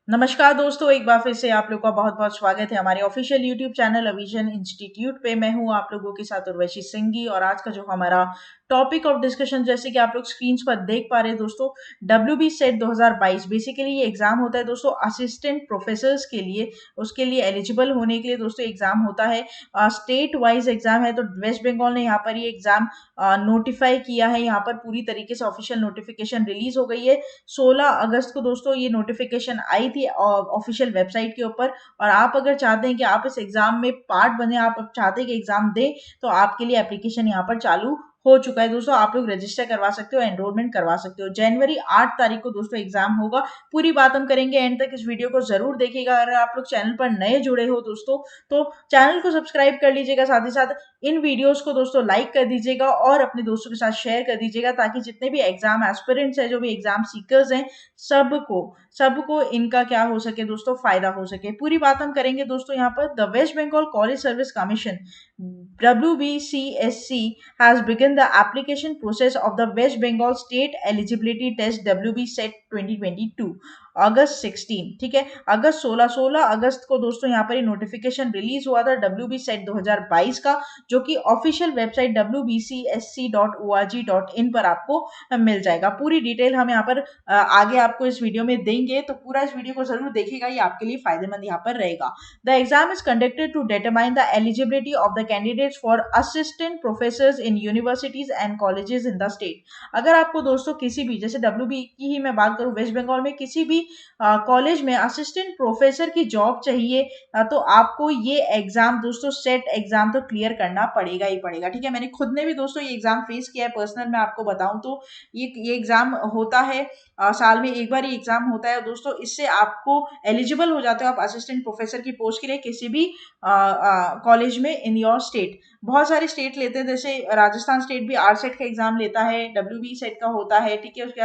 नमस्कार दोस्तों, एक बार फिर से आप लोग का बहुत-बहुत स्वागत है हमारे ऑफिशियल यूट्यूब चैनल अविजन इंस्टीट्यूट पे। मैं हूँ आप लोगों के साथ उर्वशी सिंघी और आज का जो हमारा टॉपिक ऑफ डिस्कशन, जैसे कि आप लोग स्क्रीन्स पर देख पा रहे हैं दोस्तों, डब्ल्यूबी सेट 2022 बेसिकली ये एग्जाम होता है दोस्तों असिस्टेंट प्रोफेसर्स के लिए। उसके लिए एलिजिबल होने के लिए दोस्तों एग्जाम होता है। स्टेट वाइज एग्जाम है, तो वेस्ट बंगाल ने यहाँ पर ये एग्जाम नोटिफाई किया है। यहाँ पर पूरी तरीके से ऑफिशियल नोटिफिकेशन रिलीज हो गई है। 16 अगस्त को दोस्तों ये नोटिफिकेशन आई थी ऑफिशियल वेबसाइट के ऊपर। और आप अगर चाहते हैं कि आप इस एग्जाम में पार्ट बने, आप चाहते हैं कि एग्जाम दें, तो आपके लिए एप्लीकेशन यहाँ पर चालू हो चुका है दोस्तों। आप लोग रजिस्टर करवा सकते हो, एनरोलमेंट करवा सकते हो। जनवरी 8 तारीख को दोस्तों एग्जाम होगा। पूरी बात हम करेंगे, एंड तक इस वीडियो को जरूर देखिएगा। अगर आप लोग चैनल पर नए जुड़े हो दोस्तों, तो चैनल को सब्सक्राइब कर लीजिएगा। साथ ही साथ इन वीडियोस को दोस्तों लाइक कर दीजिएगा और अपने दोस्तों के साथ शेयर कर दीजिएगा, ताकि जितने भी एग्जाम एस्पिरेंट्स हैं, जो भी एग्जाम सीकर्स हैं, सबको सबको इनका क्या हो सके दोस्तों, फायदा हो सके। पूरी बात हम करेंगे दोस्तों। यहाँ पर the West Bengal College Service Commission WBCSC has begun the application process of the West Bengal State Eligibility Test WB Set 2022 अगस्त 16। ठीक है, अगस्त 16 अगस्त को दोस्तों यहाँ पर नोटिफिकेशन रिलीज हुआ था WB सेट 2022 का, जो कि ऑफिशियल वेबसाइट wbcsc.org.in पर आपको मिल जाएगा। पूरी डिटेल हम यहाँ पर आगे आपको इस वीडियो में देंगे, तो पूरा इस वीडियो को जरूर देखिएगा, ये आपके लिए फायदेमंद यहाँ पर रहेगा। The exam is conducted to determine the eligibility of the candidates for assistant professors in universities and colleges in the state. अगर आपको दोस्तों किसी भी, जैसे WB की ही मैं बात करूँ, वेस्ट बंगाल में किसी भी कॉलेज में असिस्टेंट प्रोफेसर की जॉब चाहिए, तो आपको ये एग्जाम दोस्तों, सेट एग्जाम तो क्लियर करना पड़ेगा ही पड़ेगा। ठीक है, मैंने खुद ने भी दोस्तों ये एग्जाम फेस किया है पर्सनल। मैं आपको बताऊं तो ये एग्जाम होता है, साल में एक बार ये एग्जाम होता है दोस्तों। इससे आपको एलिजिबल हो जाते हो आप असिस्टेंट प्रोफेसर की पोस्ट के लिए किसी भी कॉलेज में इन योर स्टेट। बहुत सारे स्टेट लेते हैं, जैसे राजस्थान स्टेट भी RSET का एग्जाम लेता है, WB सेट का होता है। ठीक है, उसके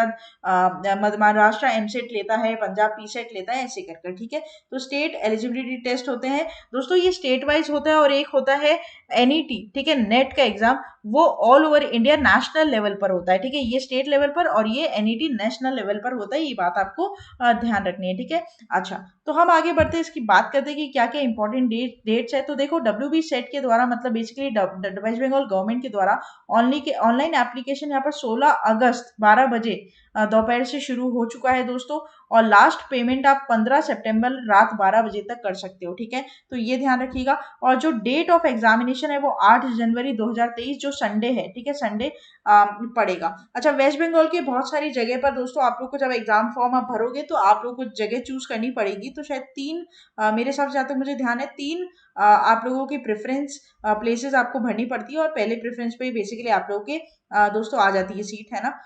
बाद महाराष्ट्र MSET लेता है, पंजाब PSET लेता है, ऐसे कर। ठीक है, तो स्टेट एलिजिबिलिटी टेस्ट होते हैं दोस्तों, ये स्टेट वाइज होता है। और एक होता है NET, ठीक है, नेट का एग्जाम, वो all over India national level पर होता है। ठीक है, ये स्टेट लेवल पर और ये NET नेशनल लेवल पर होता है। ये बात आपको ध्यान रखनी है। ठीक है, अच्छा, तो हम आगे बढ़ते हैं, इसकी बात करते हैं कि क्या क्या इंपॉर्टेंट डेट्स है। तो देखो, WB सेट के द्वारा, मतलब बेसिकली वेस्ट बंगाल गवर्नमेंट के द्वारा ऑनलाइन एप्लीकेशन यहाँ पर 16 अगस्त 12 बजे दोपहर से शुरू हो चुका है दोस्तों। और लास्ट पेमेंट आप 15 सितंबर रात 12 बजे तक कर सकते हो। ठीक है, तो ये ध्यान रखिएगा। और जो डेट ऑफ एग्जामिनेशन है वो 8 जनवरी 2023, जो संडे है। ठीक है, संडे पड़ेगा। अच्छा, वेस्ट बंगाल के बहुत सारी जगह पर दोस्तों आप लोग को जब एग्जाम फॉर्म आप भरोगे, तो आप लोग को जगह चूज करनी पड़ेगी। तो शायद तीन, मेरे हिसाब से जहाँ तक मुझे ध्यान है, तीन आप लोगों की प्रेफरेंस प्लेसेस आपको भरनी पड़ती है। और पहले प्रेफरेंस पे बेसिकली आप लोगों के दोस्तों आ जाती है सीट, है ना।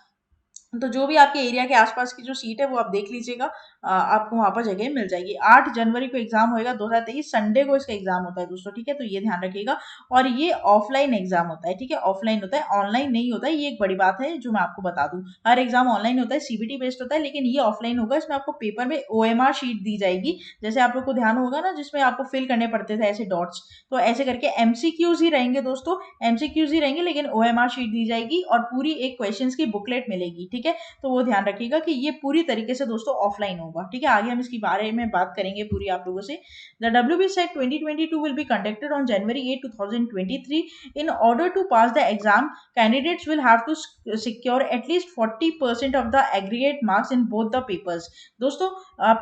तो जो भी आपके एरिया के आसपास की जो सीट है वो आप देख लीजिएगा, आपको वहां पर जगह मिल जाएगी। 8 जनवरी को एग्जाम होएगा 2023, संडे को इसका एग्जाम होता है दोस्तों। ठीक है, तो ये ध्यान रखिएगा। और ये ऑफलाइन एग्जाम होता है। ठीक है, ऑफलाइन होता है, ऑनलाइन नहीं होता है। ये एक बड़ी बात है जो मैं आपको बता दूं। हर एग्जाम ऑनलाइन होता है, CBT बेस्ड होता है, लेकिन ये ऑफलाइन होगा। इसमें आपको पेपर में OMR शीट दी जाएगी, जैसे आप लोग को ध्यान होगा ना, जिसमें आपको फिल करने पड़ते थे ऐसे डॉट्स। तो ऐसे करके MCQs ही रहेंगे दोस्तों, MCQs ही रहेंगे, लेकिन OMR शीट दी जाएगी और पूरी एक क्वेश्चन की बुकलेट मिलेगी। ठीक है, तो वो ध्यान रखिएगा कि ये पूरी तरीके से दोस्तों ऑफलाइन होगा। ठीक है, आगे हम इसके बारे में बात करेंगे पूरी आप लोगों से। The WB SET 2022 will be conducted on January 8, 2023। In order to pass the exam, candidates will have to secure at least 40% of the aggregate marks in both the papers. दोस्तों,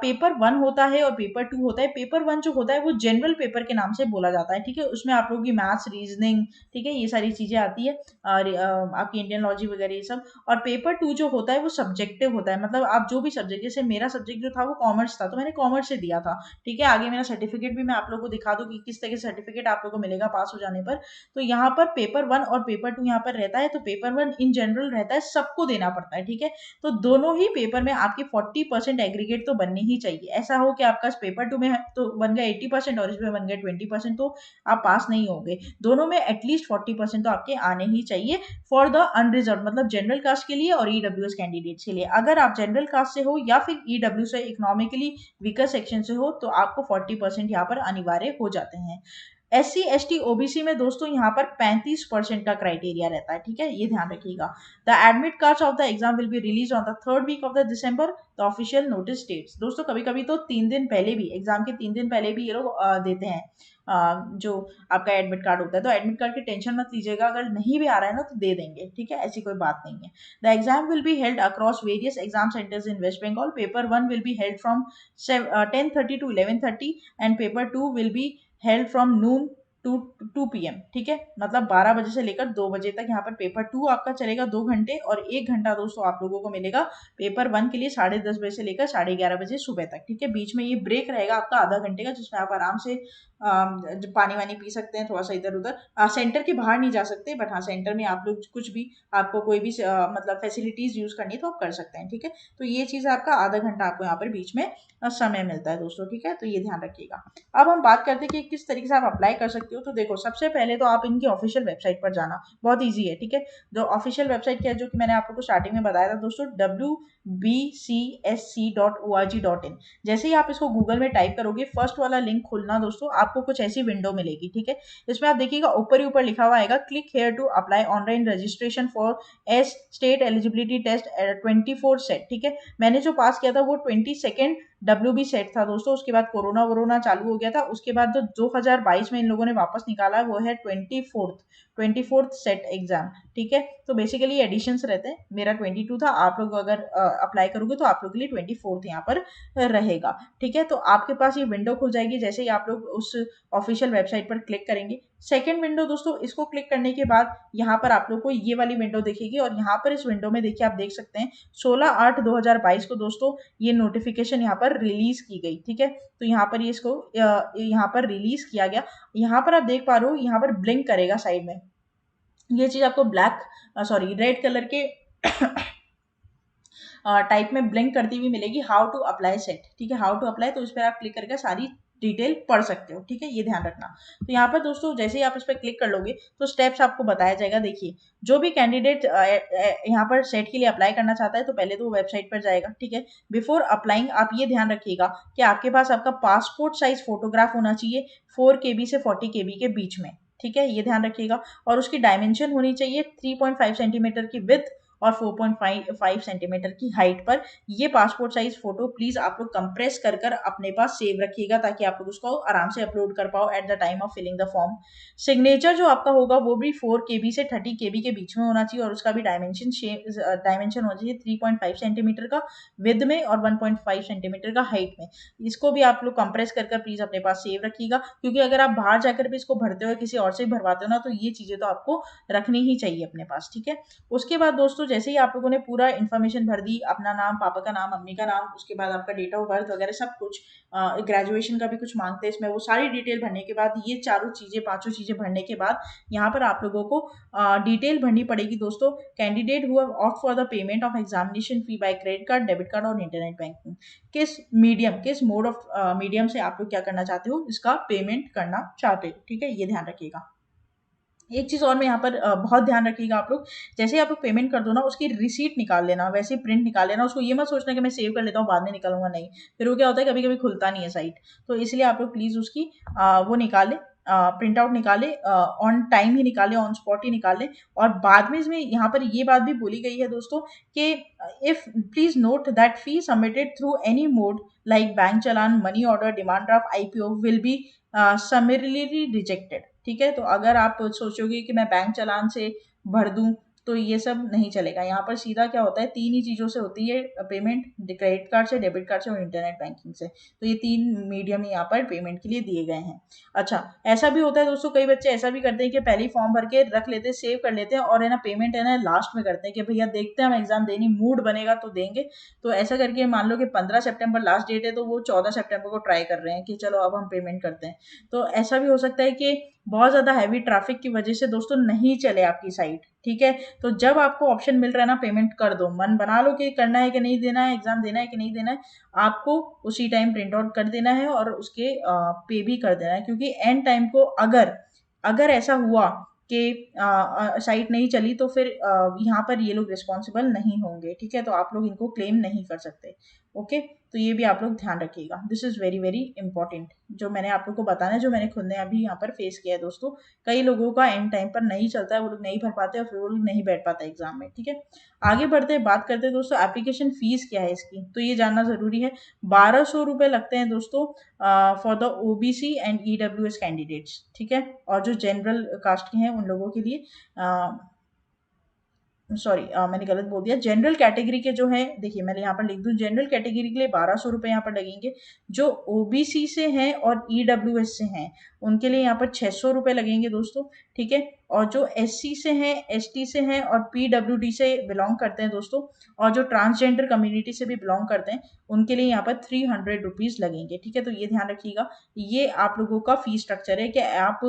पेपर 1 होता है और पेपर 2 होता है। पेपर 1 जो होता है वो जनरल पेपर के नाम से बोला जाता है। ठीक है, उसमें आप लोगों की मैथ्स, रीजनिंग, ठीक है, ये सारी चीजें आती है, और आपकी इंडियन लॉजी वगैरह ये सब। और पेपर 2 जो होता है वो सब्जेक्टिव होता है, मतलब आप जो भी सब्जेक्ट, जैसे मेरा सब्जेक्ट जो था वो कॉमर्स था, तो मैंने कॉमर्स से दिया था। ठीक है, आगे मेरा सर्टिफिकेट भी मैं आप लोगों को दिखा दूं कि किस तरह के सर्टिफिकेट आप लोगों को मिलेगा पास हो जाने पर। तो यहाँ पर पेपर 1 और पेपर 2 यहाँ पर रहता है। तो पेपर 1 इन जनरल रहता है, सबको देना पड़ता है। ठीक है, तो दोनों ही पेपर में आपकी 40% एग्रीगेट तो बननी ही चाहिए। ऐसा हो कि आपका पेपर 2 में है तो बन गया 80% और इसमें बन गया 20%, तो आप पास नहीं होंगे। दोनों में एटलीस्ट 40% तो आपके आने ही चाहिए फॉर द अनरिजर्व, मतलब जनरल कास्ट के लिए और EWS कैंडिडेट्स के लिए। अगर आप जनरल कास्ट से हो या फिर EW से, इकोनॉमिकली वीकर सेक्शन से हो, तो आपको 40% यहाँ पर अनिवार्य हो जाते हैं। SC ST OBC में दोस्तों यहाँ पर 35% का क्राइटेरिया रहता है, ठीक है, ये ध्यान रखिएगा। The admit cards of the exam will be release on the third week of the December, the official notice states. दोस्तों कभी कभी तो 3 दिन पहले भी, एग्जाम के 3 दिन पहले भी ये लोग देते हैं जो आपका एडमिट कार्ड होता है। तो एडमिट कार्ड की टेंशन मत लीजिएगा, अगर नहीं भी आ रहा है ना तो दे देंगे, ठीक है, ऐसी कोई बात नहीं है। The exam will be held across various exam centres in West Bengal. Paper 1 will be held from 10:30 to 11:30 and paper 2 will be held from noon to 2 PM, ठीक है, मतलब 12 बजे से लेकर 2 बजे तक यहाँ पर पेपर 2 आपका चलेगा 2 घंटे, और 1 घंटा दोस्तों आप लोगों को मिलेगा पेपर 1 के लिए 10:30 बजे से लेकर 11:30 बजे सुबह तक, ठीक है। बीच में ये ब्रेक रहेगा आपका आधा घंटे का, जिसमें आप आराम से पानी वानी पी सकते हैं, थोड़ा सा इधर उधर। सेंटर के बाहर नहीं जा सकते, बट हाँ सेंटर में आप लोग कुछ भी, आपको कोई भी मतलब फैसिलिटीज यूज करनी है तो आप कर सकते हैं, ठीक है। तो ये चीज आपका आधा घंटा आपको यहाँ पर बीच में समय मिलता है दोस्तों, ठीक है, तो ये ध्यान रखिएगा। अब हम बात करते हैं कि किस तरीके से आप अप्लाई कर सकते हो। तो देखो सबसे पहले तो आप इनकी ऑफिशियल वेबसाइट पर जाना, बहुत ईजी है, ठीक है। जो ऑफिशियल वेबसाइट क्या है, जो कि मैंने आप लोग को स्टार्टिंग में बताया था दोस्तों, wbcsc.org.in। जैसे ही आप इसको गूगल में टाइप करोगे, फर्स्ट वाला लिंक खुलना दोस्तों, आपको कुछ ऐसी विंडो मिलेगी, ठीक है। इसमें आप देखिएगा ऊपर ही ऊपर लिखा हुआ आएगा, click here to apply online registration for S state eligibility test 24 SET, ठीक है। मैंने जो पास किया था वो 22nd WB सेट था दोस्तों, उसके बाद कोरोना वोरोना चालू हो गया था, उसके बाद जो 2022 में इन लोगों ने वापस निकाला है वो है 24th सेट एग्जाम, ठीक है। तो बेसिकली एडिशंस रहते हैं, मेरा 22 था, आप लोग अगर अप्लाई करोगे तो आप लोग के लिए 24th यहाँ पर रहेगा, ठीक है। तो आपके पास ये विंडो खुल जाएगी जैसे ही आप लोग उस ऑफिशियल वेबसाइट पर क्लिक करेंगे। सेकेंड विंडो दोस्तों, इसको क्लिक करने के बाद यहाँ पर आप लोग को ये वाली विंडो दिखेगी, और यहाँ पर इस विंडो में देखिए आप देख सकते हैं 16/8/2022 को दोस्तों ये नोटिफिकेशन यहाँ पर रिलीज की गई, ठीक है। तो यहाँ पर ये इसको यहाँ पर रिलीज किया गया। यहाँ पर आप देख पा रहे हो, यहाँ पर ब्लिंक करेगा साइड में, ये चीज आपको रेड कलर के टाइप में ब्लिंक करती हुई मिलेगी, हाउ टू अप्लाई सेट, ठीक है, हाउ टू अप्लाई। तो इस पर आप क्लिक करके सारी डिटेल पढ़ सकते हो, ठीक है, ये ध्यान रखना। तो यहाँ पर दोस्तों जैसे ही आप इस पर क्लिक कर लोगे तो स्टेप्स आपको बताया जाएगा। देखिए जो भी कैंडिडेट यहाँ पर सेट के लिए अप्लाई करना चाहता है तो पहले तो वो वेबसाइट पर जाएगा, ठीक है। बिफोर अप्लाइंग आप ये ध्यान रखिएगा कि आपके पास आपका पासपोर्ट साइज फोटोग्राफ होना चाहिए 4 KB से 40 KB के बीच में, ठीक है, ये ध्यान रखिएगा। और उसकी डायमेंशन होनी चाहिए 3.5 सेंटीमीटर की विड्थ और 4.5 सेंटीमीटर की हाइट पर। ये पासपोर्ट साइज फोटो प्लीज आप लोग कंप्रेस कर कर अपने पास सेव रखिएगा, ताकि आप लोग उसको आराम से अपलोड कर पाओ at the time of filling the form. Signature जो आपका होगा वो भी 4 KB से 30 KB के बीच में होना चाहिए, और उसका भी डायमेंशन होना चाहिए 3.5 सेंटीमीटर का विद में और 1.5 सेंटीमीटर का हाइट में। इसको भी आप लोग कंप्रेस कर प्लीज अपने पास सेव रखिएगा, क्योंकि अगर आप बाहर जाकर भी इसको भरते हो किसी और से भरवाते हो ना, तो ये चीजें तो आपको रखनी ही चाहिए अपने पास, ठीक है। उसके बाद दोस्तों जैसे ही आप लोगों ने पूरा इन्फॉर्मेशन भर दी, अपना नाम, पापा का नाम, मम्मी का नाम, उसके बाद आपका डेट ऑफ बर्थ वगैरह सब कुछ, ग्रेजुएशन का भी कुछ मांगते हैं इसमें, वो सारी डिटेल भरने के बाद, ये पांचों चीजें भरने के बाद यहाँ पर आप लोगों को डिटेल भरनी पड़ेगी दोस्तों। Candidate who have opt for the payment of examination fee by credit card, debit card और इंटरनेट बैंकिंग, किस मोड ऑफ मीडियम से आप लोग क्या करना चाहते हो, इसका पेमेंट करना चाहते हो, ठीक है, ये ध्यान रखिएगा। एक चीज और मैं यहाँ पर बहुत ध्यान रखिएगा आप लोग, जैसे ही आप लोग पेमेंट कर दो ना, उसकी रिसीट निकाल लेना, वैसे प्रिंट निकाल लेना। उसको ये मत सोचना कि मैं सेव कर लेता हूँ बाद में निकालूंगा, नहीं, फिर वो क्या होता है कभी कभी खुलता नहीं है साइट। तो इसलिए आप लोग प्लीज उसकी वो निकाले, प्रिंट आउट निकाले, ऑन टाइम ही निकाले, ऑन स्पॉट ही निकाले। और बाद में इसमें यहाँ पर ये बात भी बोली गई है दोस्तों कि if please note that fee submitted through any mode like bank challan, money order, demand draft, IPO will be समरली rejected, ठीक है। तो अगर आप सोचोगे कि मैं बैंक चलान से भर दूं तो ये सब नहीं चलेगा। यहाँ पर सीधा क्या होता है, 3 ही चीजों से होती है पेमेंट, क्रेडिट कार्ड से, डेबिट कार्ड से और इंटरनेट बैंकिंग से। तो ये 3 मीडियम यहाँ पर पेमेंट के लिए दिए गए हैं। अच्छा, ऐसा भी होता है दोस्तों, कई बच्चे ऐसा भी करते हैं कि पहले ही फॉर्म भर के रख लेते हैं, सेव कर लेते हैं, और है ना पेमेंट है ना लास्ट में करते हैं कि भैया देखते हैं हम एग्जाम देनी, मूड बनेगा तो देंगे। तो ऐसा करके मान लो कि 15 सितंबर लास्ट डेट है, तो वो 14 सितंबर को ट्राई कर रहे हैं कि चलो अब हम पेमेंट करते हैं। तो ऐसा भी हो सकता है कि बहुत ज्यादा हैवी ट्रैफिक की वजह से दोस्तों नहीं चले आपकी साइट, ठीक है। तो जब आपको ऑप्शन मिल रहा है ना, पेमेंट कर दो, मन बना लो कि करना है कि नहीं देना है, एग्जाम देना है कि नहीं देना है, आपको उसी टाइम प्रिंट आउट कर देना है और उसके पे भी कर देना है। क्योंकि एंड टाइम को अगर अगर ऐसा हुआ कि साइट नहीं चली तो फिर यहाँ पर ये लोग रिस्पॉन्सिबल नहीं होंगे, ठीक है। तो आप लोग इनको क्लेम नहीं कर सकते। ओके, तो ये भी आप लोग ध्यान रखिएगा, this is very very important, जो मैंने आप लोग को बताना है, जो मैंने खुद ने अभी यहाँ पर फेस किया है दोस्तों। कई लोगों का एंड टाइम पर नहीं चलता है, वो लोग नहीं भर पाते और फिर वो लोग नहीं बैठ पाते एग्जाम में। ठीक है, आगे बढ़ते हैं, बात करते हैं दोस्तों एप्लीकेशन फीस क्या है इसकी, तो ये जानना ज़रूरी है। 1200 रुपये लगते हैं दोस्तों for the OBC and EWS candidates. ठीक है, और जो जनरल कास्ट के हैं उन लोगों के लिए सॉरी मैंने गलत बोल दिया, जनरल कैटेगरी के जो है, देखिए मैंने यहाँ पर लिख दूँ, जनरल कैटेगरी के लिए 1200 रुपये यहाँ पर लगेंगे। जो OBC से हैं और EWS से हैं उनके लिए यहाँ पर 600 रुपये लगेंगे दोस्तों। ठीक है, और जो SC से हैं, ST से हैं और PWD से बिलोंग करते हैं दोस्तों, और जो ट्रांसजेंडर कम्युनिटी से भी बिलोंग करते हैं उनके लिए यहाँ पर 300 रुपीज़ लगेंगे। ठीक है, तो ये ध्यान रखिएगा, ये आप लोगों का फीस स्ट्रक्चर है कि आप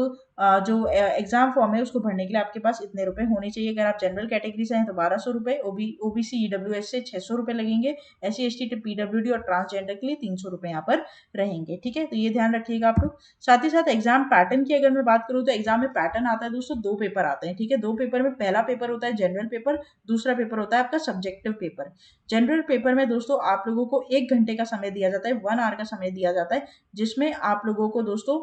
जो एग्जाम फॉर्म है उसको भरने के लिए आपके पास इतने रुपए होने चाहिए। अगर आप जनरल कैटेगरी से हैं तो 1200 रुपये, OBC EWS से 600 रुपये लगेंगे, SC ST PWD और ट्रांसजेंडर के लिए 300 रुपये यहाँ पर रहेंगे। ठीक है, तो ये ध्यान रखिएगा आप लोग। साथ ही साथ एग्जाम पैटर्न की अगर मैं बात करूँ तो एग्जाम में पैटर्न आता है दोस्तों, 2 पेपर आते हैं। ठीक है, 2 पेपर में पहला पेपर होता है जनरल पेपर, दूसरा पेपर होता है आपका सब्जेक्टिव पेपर। जनरल पेपर में दोस्तों आप लोगों को 1 घंटे का समय दिया जाता है, 1 आवर का समय दिया जाता है, जिसमें आप लोगों को दोस्तों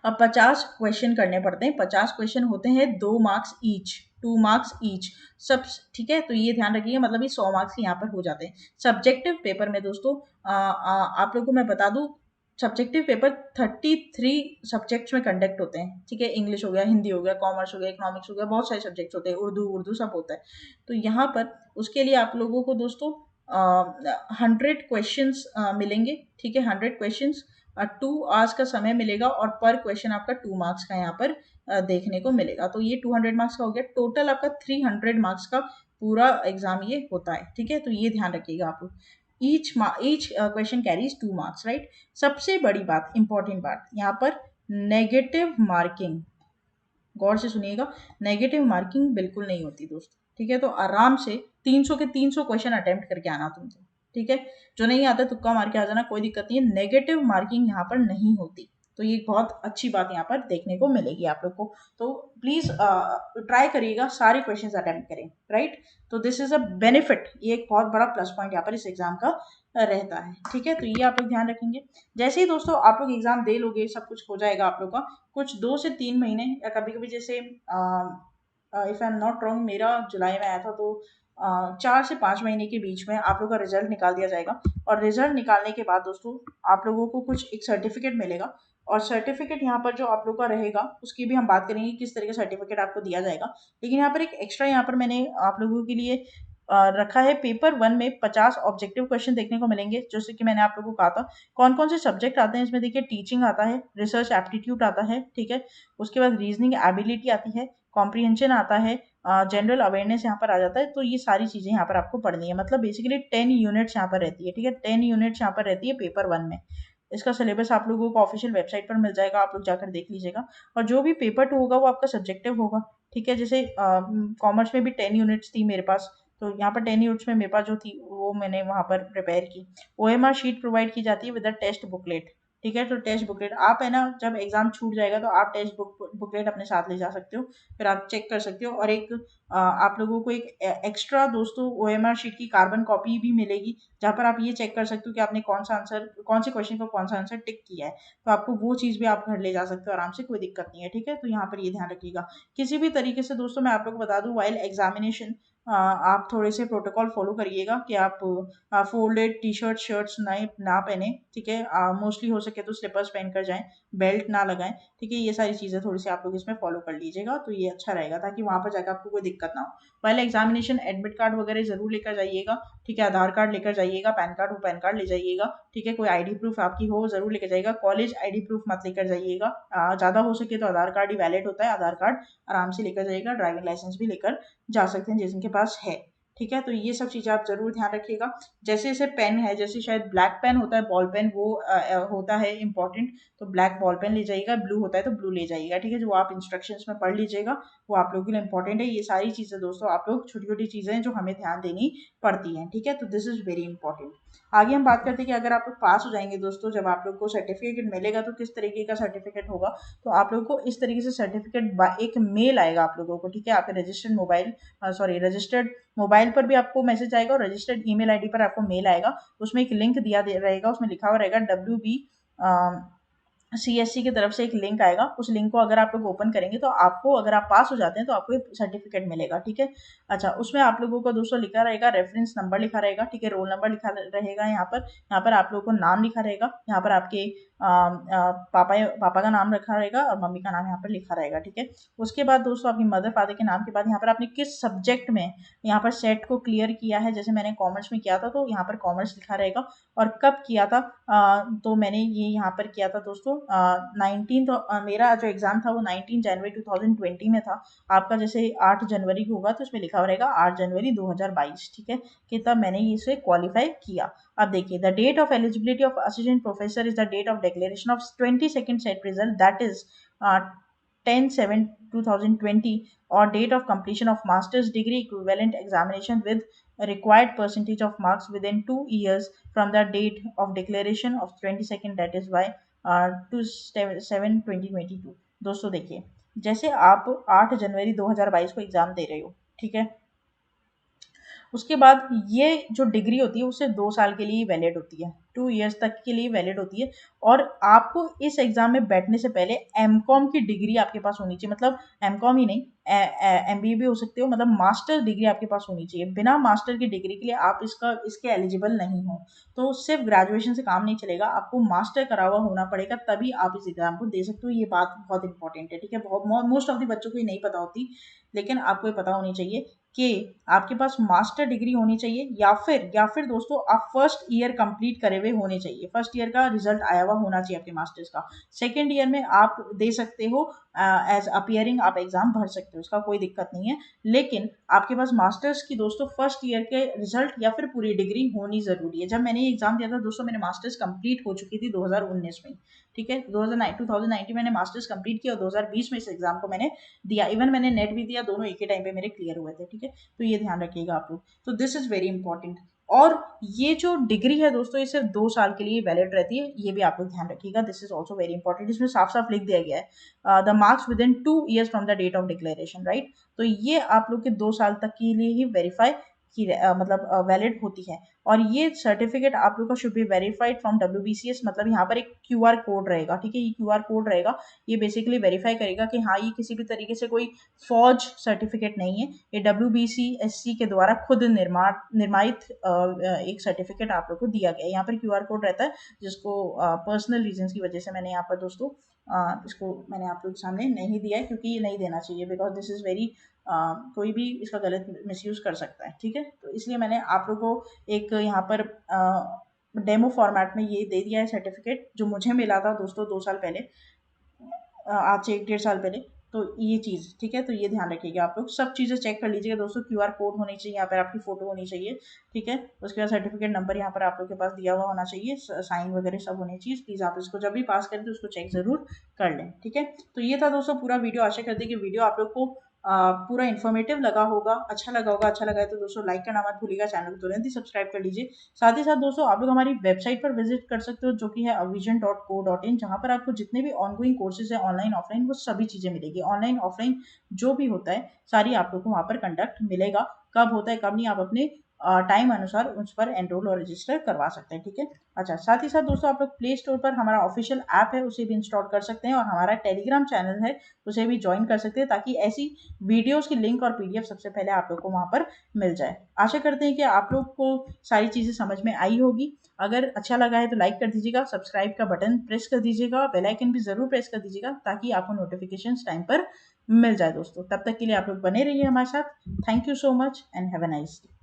अब 50 क्वेश्चन करने पड़ते हैं। 50 क्वेश्चन होते हैं, 2 मार्क्स ईच, 2 मार्क्स ईच सब। ठीक है, तो ये ध्यान रखिए, मतलब ये 100 मार्क्स यहाँ पर हो जाते हैं। सब्जेक्टिव पेपर में दोस्तों आप लोगों को मैं बता दूं, सब्जेक्टिव पेपर 33 सब्जेक्ट्स में कंडक्ट होते हैं। ठीक है, इंग्लिश हो गया, हिंदी हो गया, कॉमर्स हो गया, इकोनॉमिक्स हो गया, बहुत सारे सब्जेक्ट्स होते हैं, उर्दू उर्दू सब होता है। तो यहाँ पर उसके लिए आप लोगों को दोस्तों 100 क्वेश्चंस मिलेंगे। ठीक है, 100 क्वेश्चंस, 2 आवर्स का समय मिलेगा और पर क्वेश्चन आपका 2 मार्क्स का यहाँ पर देखने को मिलेगा। तो ये 200 मार्क्स का हो गया, टोटल आपका 300 मार्क्स का पूरा एग्जाम ये होता है। ठीक है, तो ये ध्यान रखिएगा आप लोग, each question carries 2 marks, right. सबसे बड़ी बात, इंपॉर्टेंट बात यहाँ पर, नेगेटिव मार्किंग, गौर से सुनिएगा, नेगेटिव मार्किंग बिल्कुल नहीं होती दोस्तों। ठीक है, तो आराम से 300 के 300 क्वेश्चन अटेम्प्ट करके आना तुमको। ठीक है, जो नहीं आता तुक्का मार के आ जाना, कोई दिक्कत नहीं है, नेगेटिव मार्किंग यहाँ पर नहीं होती। तो ये बहुत अच्छी बात यहाँ पर देखने को मिलेगी आप लोग को। तो प्लीज ट्राई करिएगा, सारे क्वेश्चन अटेम्प्ट करें, राइट। तो दिस इज अ बेनिफिट, ये एक बहुत बड़ा प्लस पॉइंट यहाँ पर इस एग्जाम का रहता है। ठीक है, तो ये आप लोग ध्यान रखेंगे। जैसे ही दोस्तों आप लोग एग्जाम दे लोगे, सब कुछ हो जाएगा आप लोग का, कुछ 2 से 3 महीने या कभी कभी जैसे if I am not wrong, मेरा जुलाई में आया था, तो 4 से 5 महीने के बीच में आप लोग का रिजल्ट निकाल दिया जाएगा। और रिजल्ट निकालने के बाद दोस्तों आप लोगों को कुछ एक सर्टिफिकेट मिलेगा, और सर्टिफिकेट यहाँ पर जो आप लोग का रहेगा उसकी भी हम बात करेंगे किस तरह का सर्टिफिकेट आपको दिया जाएगा। लेकिन यहाँ पर एक एक्स्ट्रा यहाँ पर मैंने आप लोगों के लिए रखा है, पेपर 1 में 50 ऑब्जेक्टिव क्वेश्चन देखने को मिलेंगे, जैसे कि मैंने आप लोगों को कहा था। कौन कौन से सब्जेक्ट आते हैं इसमें, देखिए टीचिंग आता है, रिसर्च एप्टीट्यूड आता है, ठीक है, उसके बाद रीजनिंग एबिलिटी आती है, कॉम्प्रीहेंशन आता है, जनरल अवेयरनेस यहाँ पर आ जाता है। तो ये सारी चीजें यहाँ पर आपको पढ़नी है, मतलब बेसिकली 10 यूनिट्स यहाँ पर रहती है। ठीक है, 10 यूनिट्स यहाँ पर रहती है पेपर 1 में। इसका सिलेबस आप लोगों को ऑफिशियल वेबसाइट पर मिल जाएगा, आप लोग जाकर देख लीजिएगा। और जो भी पेपर 2 होगा वो आपका सब्जेक्टिव होगा। ठीक है, जैसे कॉमर्स में भी 10 यूनिट्स थी मेरे पास, तो यहाँ पर 10 यूनिट्स में मेरे पास जो थी वो मैंने वहाँ पर प्रिपेयर की। OMR शीट प्रोवाइड की जाती है विद द टेस्ट बुकलेट। ठीक है, तो टेस्ट बुकलेट आप है ना, जब एग्जाम छूट जाएगा तो आप टेस्ट बुकलेट अपने साथ ले जा सकते हो, फिर आप चेक कर सकते हो। और एक आप लोगों को एक एक्स्ट्रा दोस्तों OMR शीट की कार्बन कॉपी भी मिलेगी, जहाँ पर आप ये चेक कर सकते हो कि आपने कौन सा आंसर, कौन से क्वेश्चन का कौन सा आंसर टिक किया है। तो आपको वो चीज़ भी आप घर ले जा सकते हो आराम से, कोई दिक्कत नहीं है। ठीक है, तो यहाँ पर ये ध्यान रखिएगा। किसी भी तरीके से दोस्तों मैं आप लोग को बता दूं, वाइल एग्जामिनेशन आप थोड़े से प्रोटोकॉल फॉलो करिएगा कि आप फोल्डेड टी शर्ट शर्ट्स ना पहने। ठीक है, मोस्टली हो सके तो स्लीपर्स पहन कर जाएं, बेल्ट ना लगाएं। ठीक है, ये सारी चीज़ें थोड़ी सी आप लोग इसमें फॉलो कर लीजिएगा, तो ये अच्छा रहेगा, ताकि वहाँ पर जाकर आपको कोई दिक्कत ना हो। पहले एग्जामिनेशन एडमिट कार्ड वगैरह जरूर लेकर जाइएगा। ठीक है, आधार कार्ड लेकर जाइएगा, पैन कार्ड हो पैन कार्ड ले जाइएगा। ठीक है, कोई आईडी प्रूफ आपकी हो जरूर लेकर जाइएगा, कॉलेज आईडी प्रूफ मत लेकर जाइएगा। ज़्यादा हो सके तो आधार कार्ड ही वैलिड होता है, आधार कार्ड आराम से लेकर जाइएगा। ड्राइविंग लाइसेंस भी लेकर जा सकते हैं जिनके पास है। ठीक है, तो ये सब चीज़ें आप जरूर ध्यान रखिएगा। जैसे जैसे पेन है, जैसे शायद ब्लैक पेन होता है, बॉल पेन वो होता है इंपॉर्टेंट, तो ब्लैक बॉल पेन ले जाइएगा, ब्लू होता है तो ब्लू ले जाइएगा। ठीक है, जो आप इंस्ट्रक्शंस में पढ़ लीजिएगा, वो आप लोगों के लिए इंपॉर्टेंट है। ये सारी चीज़ें दोस्तों आप लोग, छोटी छोटी चीज़ें जो हमें ध्यान देनी पड़ती हैं। ठीक है, तो दिस इज वेरी इंपॉर्टेंट। आगे हम बात करते हैं कि अगर आप लोग पास हो जाएंगे दोस्तों, जब आप लोग को सर्टिफिकेट मिलेगा तो किस तरीके का सर्टिफिकेट होगा। तो आप लोगों को इस तरीके से सर्टिफिकेट एक मेल आएगा आप लोगों को, ठीक है, आपके रजिस्टर्ड मोबाइल रजिस्टर्ड मोबाइल पर भी आपको मैसेज आएगा और रजिस्टर्ड ईमेल आईडी पर आपको मेल आएगा। उसमें एक लिंक दिया रहेगा, उसमें लिखा हुआ रहेगा WB CSC की तरफ से एक लिंक आएगा। उस लिंक को अगर आप लोग ओपन करेंगे तो आपको, अगर आप पास हो जाते हैं तो आपको सर्टिफिकेट मिलेगा, ठीक है। अच्छा, उसमें आप लोगों को दोस्तों लिखा रहेगा, रेफरेंस नंबर लिखा रहेगा, ठीक है, रोल नंबर लिखा रहेगा, यहाँ पर आप लोगों को नाम लिखा रहेगा, यहाँ पर आपके पापा का नाम रखा रहेगा और मम्मी का नाम यहाँ पर लिखा रहेगा, ठीक है। उसके बाद दोस्तों आपकी मदर फादर के नाम के बाद यहाँ पर आपने किस सब्जेक्ट में यहाँ पर सेट को क्लियर किया है। जैसे मैंने कॉमर्स में किया था तो यहाँ पर कॉमर्स लिखा रहेगा, और कब किया था, तो मैंने ये यहाँ पर किया था दोस्तों 19, मेरा जो एग्जाम था वो 19 जनवरी 2020 में था। आपका जैसे 8 जनवरी को होगा तो इसमें लिखा हुआ रहेगा 8 जनवरी 2022, ठीक है, कि तब मैंने इसे क्वालिफाई किया। अब देखिए, the date of eligibility of assistant professor is the date of declaration of 22nd SET result, that is 10/7/2020, or date of completion of master's degree equivalent examination with a required percentage of marks within 2 years from the date of declaration of 22nd, that is by 2/7/2022। दोस्तों देखिए, जैसे आप 8 जनवरी 2022 को exam दे रहे हो, ठीक है, उसके बाद ये जो डिग्री होती है उससे 2 साल के लिए वैलिड होती है, 2 इयर्स तक के लिए वैलिड होती है। और आपको इस एग्जाम में बैठने से पहले एमकॉम की डिग्री आपके पास होनी चाहिए, मतलब एमकॉम ही नहीं, MBA भी हो सकते हो, मतलब मास्टर डिग्री आपके पास होनी चाहिए। बिना मास्टर की डिग्री के लिए आप इसके एलिजिबल नहीं हो। तो सिर्फ ग्रेजुएशन से काम नहीं चलेगा, आपको मास्टर करा हुआ होना पड़ेगा, तभी आप इस एग्जाम को दे सकते हो। ये बात बहुत इंपॉर्टेंट है, ठीक है, बहुत मोस्ट ऑफ द बच्चों को ये नहीं पता होती, लेकिन आपको ये पता होनी चाहिए कि आपके पास मास्टर डिग्री होनी चाहिए, या फिर दोस्तों आप फर्स्ट ईयर कंप्लीट करे हुए होने चाहिए, फर्स्ट ईयर का रिजल्ट आया हुआ होना चाहिए आपके मास्टर्स का। सेकेंड ईयर में आप दे सकते हो एज अपियरिंग, आप एग्जाम भर सकते हो, उसका कोई दिक्कत नहीं है, लेकिन आपके पास मास्टर्स की दोस्तों फर्स्ट ईयर के रिजल्ट या फिर पूरी डिग्री होनी जरूरी है। जब मैंने ये एग्जाम दिया था दोस्तों, मैंने मास्टर्स कंप्लीट हो चुकी थी 2019 में, ठीक है, 2019 मैंने मास्टर्स कंप्लीट किया और 2020 में इस एग्जाम को मैंने दिया। इवन मैंने नेट भी दिया, दोनों एक ही टाइम पे मेरे क्लियर हुए थे, ठीक है। तो ये ध्यान रखिएगा आप लोग। तो दिस इज वेरी इंपॉर्टेंट। और ये जो डिग्री है दोस्तों, ये सिर्फ 2 साल के लिए वैलिड रहती है, ये भी आप लोग ध्यान रखिएगा। This is also very important. इसमें साफ साफ लिख दिया गया है the marks within 2 years from the date of declaration, right. तो ये आप लोग के 2 साल तक के लिए ही वेरीफाई की मतलब वैलिड होती है। और ये सर्टिफिकेट आप लोग का should be verified from WBCS, मतलब यहाँ पर एक QR कोड रहेगा, ठीक है, ये QR कोड रहेगा, ये बेसिकली वेरीफाई करेगा कि हाँ, ये किसी भी तरीके से कोई फॉर्ज सर्टिफिकेट नहीं है, ये WBCSC के द्वारा खुद निर्मायित एक सर्टिफिकेट आप लोग को दिया गया है। यहाँ पर QR कोड रहता है, जिसको पर्सनल रीजंस की वजह से मैंने यहाँ पर दोस्तों इसको मैंने आप लोग के सामने नहीं दिया है, क्योंकि ये नहीं देना चाहिए, बिकॉज दिस इज़ वेरी कोई भी इसका गलत मिसयूज कर सकता है, ठीक है। तो इसलिए मैंने आप लोग को एक यहाँ पर डेमो फॉर्मेट में ये दे दिया है सर्टिफिकेट, जो मुझे मिला था दोस्तों 2 साल पहले, आज से 1-1.5 साल पहले। तो ये चीज़, ठीक है, तो ये ध्यान रखिएगा आप लोग, सब चीज़ें चेक कर लीजिएगा दोस्तों। QR कोड होनी चाहिए, यहाँ पर आपकी फोटो होनी चाहिए, ठीक है। उसके बाद सर्टिफिकेट नंबर यहाँ पर आप लोग के पास दिया हुआ होना चाहिए, साइन वगैरह सब होनी चाहिए। प्लीज़ आप इसको जब भी पास करें तो उसको चेक जरूर कर लें, ठीक है। तो ये था दोस्तों पूरा वीडियो। आशा करते हैं कि वीडियो आप लोग को पूरा इन्फॉर्मेटिव लगा होगा, अच्छा लगा होगा। अच्छा लगा है तो दोस्तों लाइक करना मत भूलिएगा, चैनल को तुरंत ही सब्सक्राइब कर लीजिए। साथ ही साथ दोस्तों आप लोग हमारी वेबसाइट पर विजिट कर सकते हो, जो कि है avision.co.in, जहाँ पर आपको जितने भी ऑनगोइंग कोर्सेज है, ऑनलाइन ऑफलाइन, वो सभी चीज़ें मिलेगी। ऑनलाइन ऑफलाइन जो भी होता है सारी आप लोग को वहाँ पर कंडक्ट मिलेगा। कब होता है कब नहीं, आप अपने टाइम अनुसार उस पर एनरोल और रजिस्टर करवा सकते हैं, ठीक है। अच्छा, साथ ही साथ दोस्तों आप लोग प्ले स्टोर पर हमारा ऑफिशियल ऐप है, उसे भी इंस्टॉल कर सकते हैं, और हमारा टेलीग्राम चैनल है, उसे भी ज्वाइन कर सकते हैं, ताकि ऐसी वीडियोस की लिंक और PDF सबसे पहले आप लोग को वहाँ पर मिल जाए। आशा करते हैं कि आप लोग को सारी चीज़ें समझ में आई होगी। अगर अच्छा लगा है तो लाइक कर दीजिएगा, सब्सक्राइब का बटन प्रेस कर दीजिएगा, बेल आइकन भी ज़रूर प्रेस कर दीजिएगा, ताकि आपको नोटिफिकेशन टाइम पर मिल जाए दोस्तों। तब तक के लिए आप लोग बने रहिए हमारे साथ। Thank you so much and have a nice day.